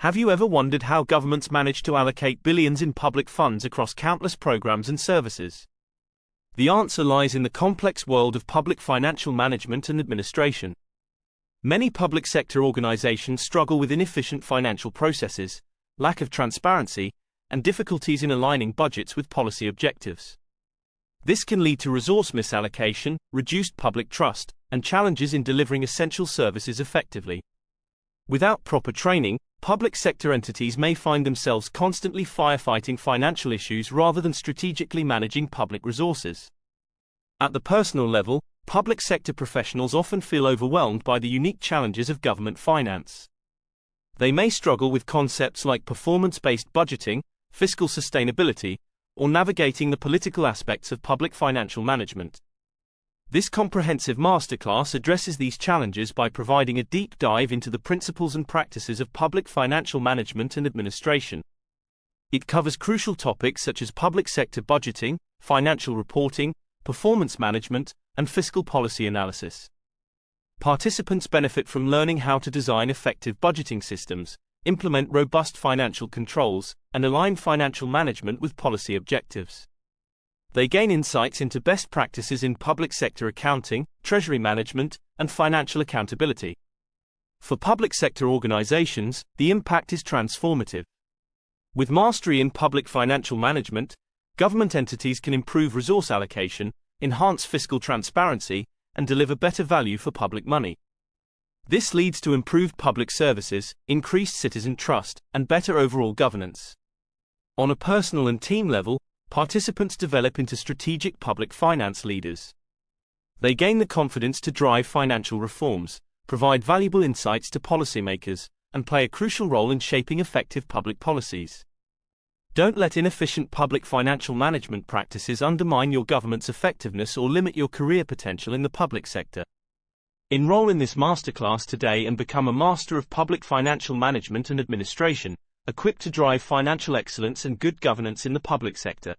Have you ever wondered how governments manage to allocate billions in public funds across countless programs and services? The answer lies in the complex world of public financial management and administration. Many public sector organizations struggle with inefficient financial processes, lack of transparency, and difficulties in aligning budgets with policy objectives. This can lead to resource misallocation, reduced public trust, and challenges in delivering essential services effectively. Without proper training, public sector entities may find themselves constantly firefighting financial issues rather than strategically managing public resources. At the personal level, public sector professionals often feel overwhelmed by the unique challenges of government finance. They may struggle with concepts like performance-based budgeting, fiscal sustainability, or navigating the political aspects of public financial management. This comprehensive masterclass addresses these challenges by providing a deep dive into the principles and practices of public financial management and administration. It covers crucial topics such as public sector budgeting, financial reporting, performance management, and fiscal policy analysis. Participants benefit from learning how to design effective budgeting systems, implement robust financial controls, and align financial management with policy objectives. They gain insights into best practices in public sector accounting, treasury management, and financial accountability. For public sector organizations, the impact is transformative. With mastery in public financial management, government entities can improve resource allocation, enhance fiscal transparency, and deliver better value for public money. This leads to improved public services, increased citizen trust, and better overall governance. On a personal and team level, participants develop into strategic public finance leaders. They gain the confidence to drive financial reforms, provide valuable insights to policymakers, and play a crucial role in shaping effective public policies. Don't let inefficient public financial management practices undermine your government's effectiveness or limit your career potential in the public sector. Enroll in this masterclass today and become a master of public financial management and administration, equipped to drive financial excellence and good governance in the public sector.